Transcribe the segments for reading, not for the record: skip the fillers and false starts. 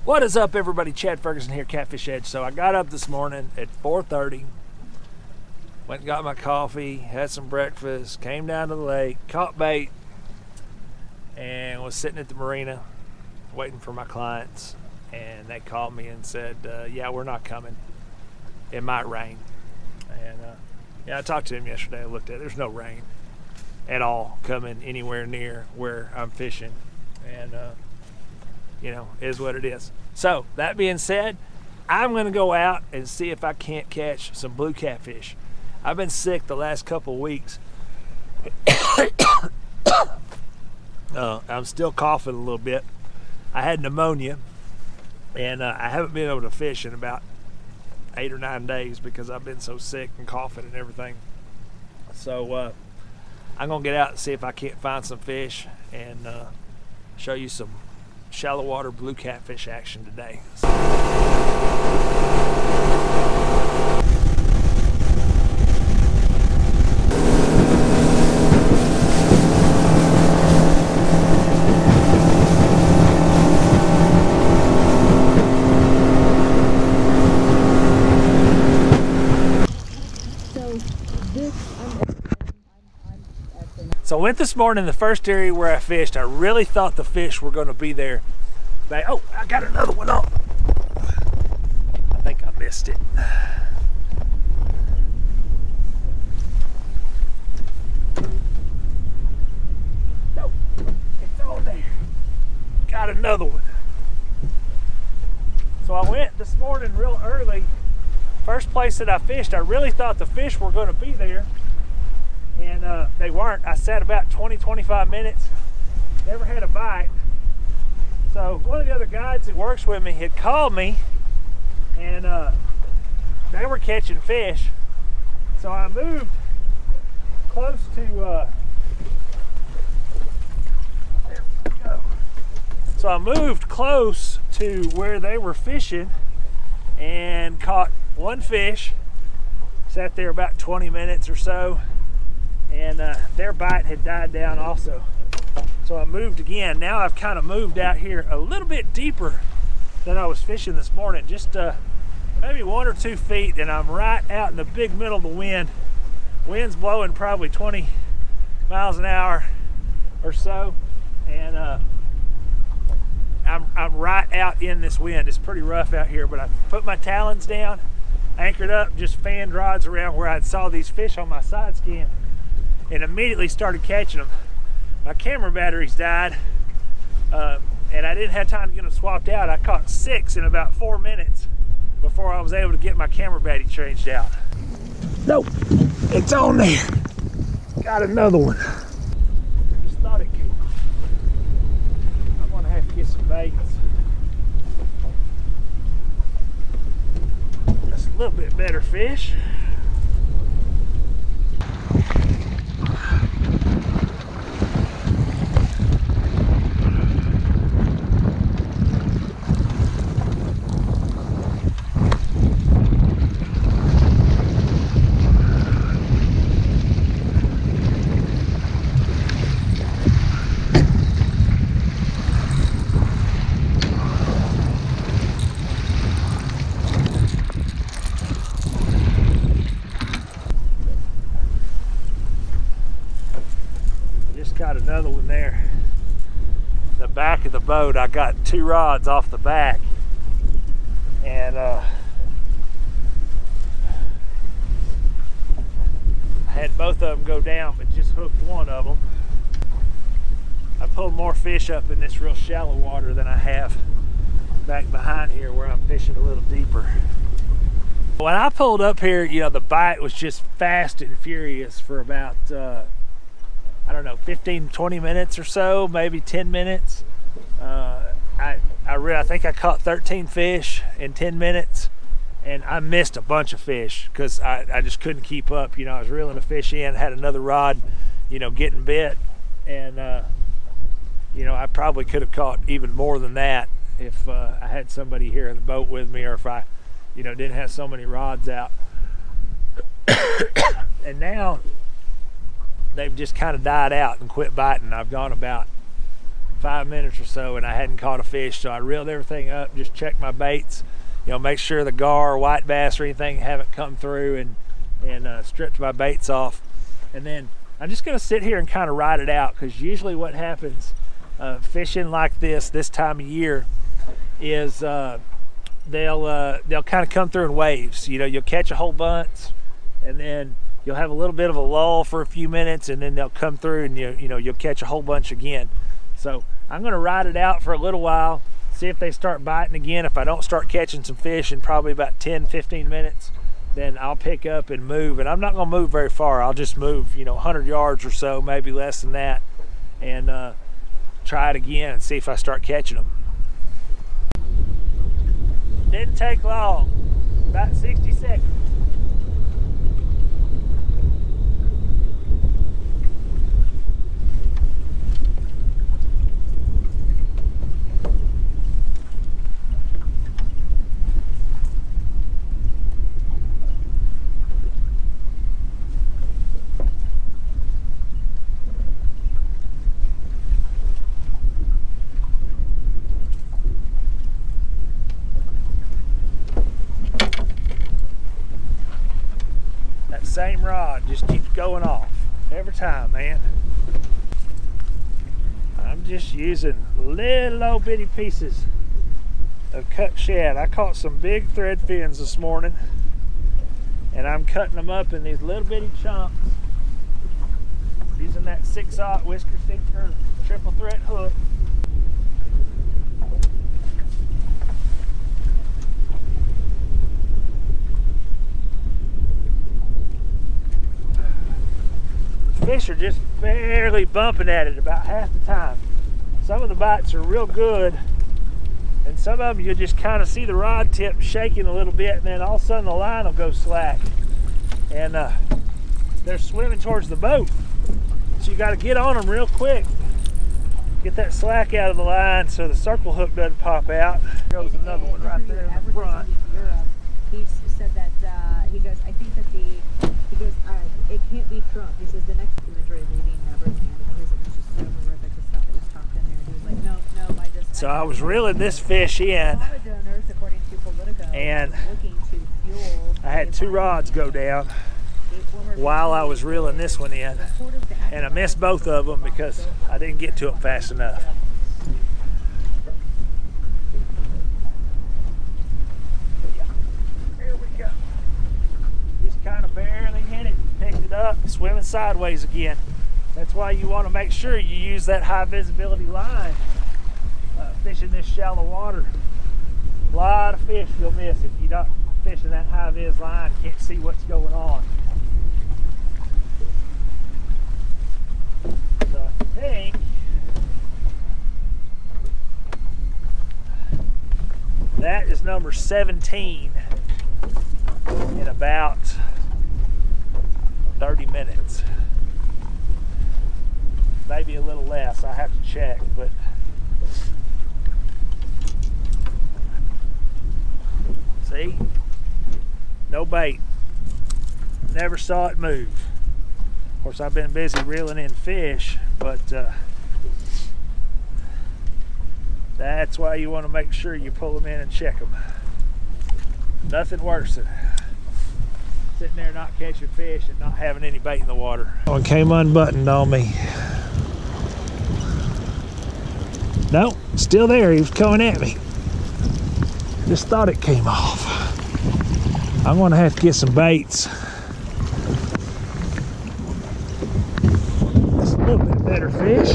What is up, everybody? Chad Ferguson here, Catfish Edge. So I got up this morning at 4:30, went and got my coffee, had some breakfast, came down to the lake, caught bait, and was sitting at the marina waiting for my clients. And they called me and said, yeah, we're not coming. It might rain. And yeah, I talked to him yesterday. I looked at it. There's no rain at all coming anywhere near where I'm fishing. And you know, is what it is. So that being said, I'm gonna go out and see if I can't catch some blue catfish. I've been sick the last couple of weeks. I'm still coughing a little bit. I had pneumonia, and I haven't been able to fish in about 8 or 9 days because I've been so sick and coughing and everything. So I'm gonna get out and see if I can't find some fish and show you some shallow water blue catfish action today. So I went this morning, the first area where I fished, I really thought the fish were going to be there. Oh, I got another one on. I think I missed it. Nope, it's on there. Got another one. So I went this morning real early. First place that I fished, I really thought the fish were going to be there. And they weren't. I sat about 20-25 minutes, never had a bite. So one of the other guides that works with me had called me, and they were catching fish. So I moved close to there we go. So I moved close to where they were fishing and caught one fish. Sat there about 20 minutes or so, and their bite had died down also. So I moved again. Now I've kind of moved out here a little bit deeper than I was fishing this morning, just maybe 1 or 2 feet, and I'm right out in the big middle of the wind. Wind's blowing probably 20 miles an hour or so, and I'm right out in this wind. It's pretty rough out here, but I put my talons down, anchored up, just fanned rods around where I saw these fish on my side scan, and immediately started catching them. My camera batteries died, and I didn't have time to get them swapped out. I caught 6 in about 4 minutes before I was able to get my camera battery changed out. Nope, it's on there. Got another one. Just thought it could. I'm gonna have to get some baits. That's a little bit better fish. Got another one there. The back of the boat, I got 2 rods off the back, and I had both of them go down, but just hooked one of them. I pulled more fish up in this real shallow water than I have back behind here where I'm fishing a little deeper. When I pulled up here, you know, the bite was just fast and furious for about I don't know, 15-20 minutes or so, maybe 10 minutes. I think I caught 13 fish in 10 minutes, and I missed a bunch of fish because I just couldn't keep up. You know, I was reeling a fish in, had another rod, you know, getting bit, and you know, I probably could have caught even more than that if I had somebody here in the boat with me, or if I, you know, didn't have so many rods out. And now they've just kind of died out and quit biting. I've gone about 5 minutes or so, and I hadn't caught a fish. So I reeled everything up, just checked my baits, you know, make sure the gar, white bass, or anything haven't come through, and stripped my baits off. And then I'm just going to sit here and kind of ride it out, because usually what happens fishing like this time of year is they'll kind of come through in waves. You know, you'll catch a whole bunch, and then you'll have a little bit of a lull for a few minutes, and then they'll come through, and you'll catch a whole bunch again. So I'm going to ride it out for a little while, see if they start biting again. If I don't start catching some fish in probably about 10-15 minutes, then I'll pick up and move. And I'm not going to move very far. I'll just move, 100 yards or so, maybe less than that, and try it again and see if I start catching them. Didn't take long, about 60 seconds. Same rod just keeps going off every time, man. I'm just using little old bitty pieces of cut shad. I caught some big thread fins this morning, and I'm cutting them up in these little bitty chunks using that 6/0 whisker stinker triple thread hook. Fish are just barely bumping at it about half the time. Some of the bites are real good, and some of them you'll just kind of see the rod tip shaking a little bit, and then all of a sudden the line will go slack, and they're swimming towards the boat. So you got to get on them real quick, get that slack out of the line so the circle hook doesn't pop out. There goes another one right there in the front. He said that he goes, I think that it can't be Trump. He says the next imagery leaving Neverland, because it was just so horrific, the stuff that was talked in there. He was like, no, I just. So I was reeling this fish in, and I had 2 rods go down while I was reeling this one in, and I missed both of them because I didn't get to them fast enough. Here we go. Just kind of barely hit it, picked it up, swimming sideways again. That's why you want to make sure you use that high visibility line fishing this shallow water. A lot of fish you'll miss if you're not fishing that high vis line, can't see what's going on. So I think that is number 17 in about 30 minutes. Maybe a little less, I have to check, but see? No bait. Never saw it move. Of course, I've been busy reeling in fish, but that's why you want to make sure you pull them in and check them. Nothing worse than sitting there not catching fish and not having any bait in the water. One came unbuttoned on me. Nope, still there. He was coming at me. Just thought it came off. I'm gonna have to get some baits. That's a little bit better fish.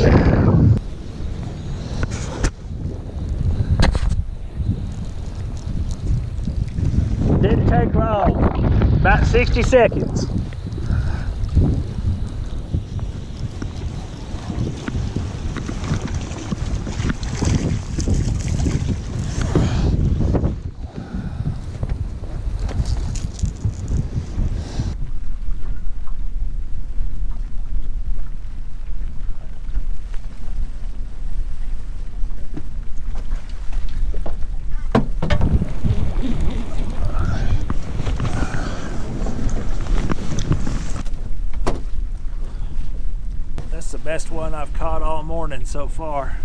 Didn't take long, about 60 seconds. Best one I've caught all morning so far.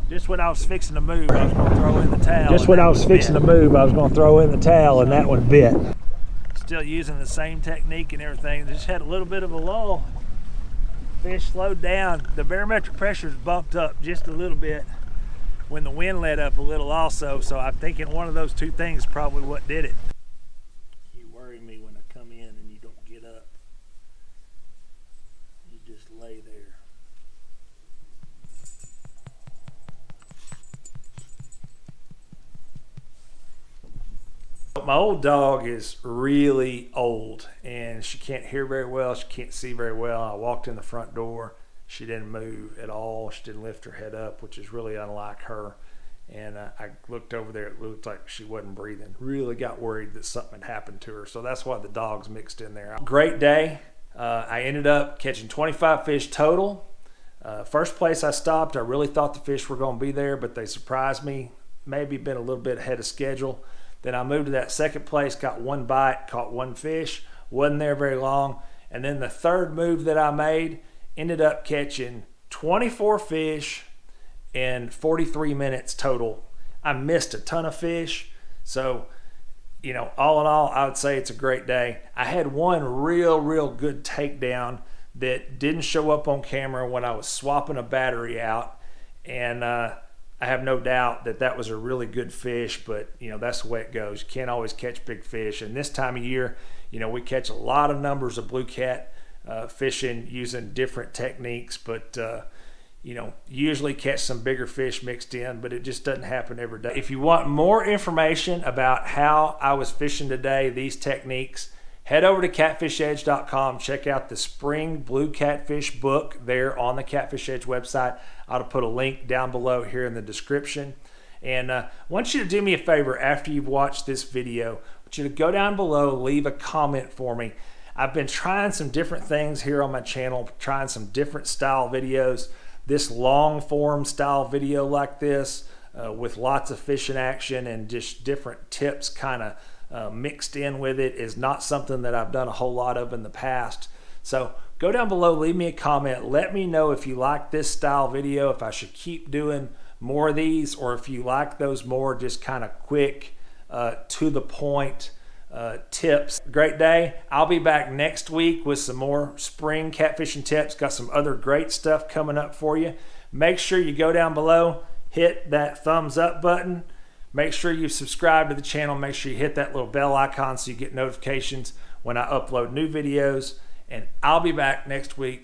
Just when I was fixing to move, I was going to throw in the towel. Just when I was fixing to move, I was going to throw in the towel, and that one bit. Still using the same technique and everything. Just had a little bit of a lull. Fish slowed down. The barometric pressure's bumped up just a little bit when the wind let up a little also. So I'm thinking one of those two things is probably what did it. You worry me when I come in and you don't get up. You just lay there. My old dog is really old and she can't hear very well. She can't see very well. I walked in the front door. She didn't move at all. She didn't lift her head up, which is really unlike her. And I looked over there. It looked like she wasn't breathing. Really got worried that something had happened to her. So that's why the dog's mixed in there. Great day. I ended up catching 25 fish total. First place I stopped, I really thought the fish were going to be there, but they surprised me. Maybe been a little bit ahead of schedule. Then I moved to that second place, got one bite, caught one fish, wasn't there very long. And then the third move that I made, ended up catching 24 fish in 43 minutes total. I missed a ton of fish. So, you know, all in all, I would say it's a great day. I had one real good takedown that didn't show up on camera when I was swapping a battery out. And I have no doubt that that was a really good fish, but you know, that's the way it goes. You can't always catch big fish. And this time of year, you know, we catch a lot of numbers of blue cat fishing using different techniques, but you know, usually catch some bigger fish mixed in, but it just doesn't happen every day. If you want more information about how I was fishing today, these techniques, head over to catfishedge.com. Check out the spring blue catfish book there on the Catfish Edge website. I'll put a link down below here in the description. And I want you to do me a favor after you've watched this video. I want you to go down below, leave a comment for me. I've been trying some different things here on my channel, trying some different style videos. This long form style video like this with lots of fishing action and just different tips kind of mixed in with it is not something that I've done a whole lot of in the past. So go down below, leave me a comment. Let me know if you like this style video, if I should keep doing more of these, or if you like those more just kind of quick, to the point tips. Great day. I'll be back next week with some more spring catfishing tips. Got some other great stuff coming up for you. Make sure you go down below, hit that thumbs up button. Make sure you subscribe to the channel. Make sure you hit that little bell icon so you get notifications when I upload new videos. And I'll be back next week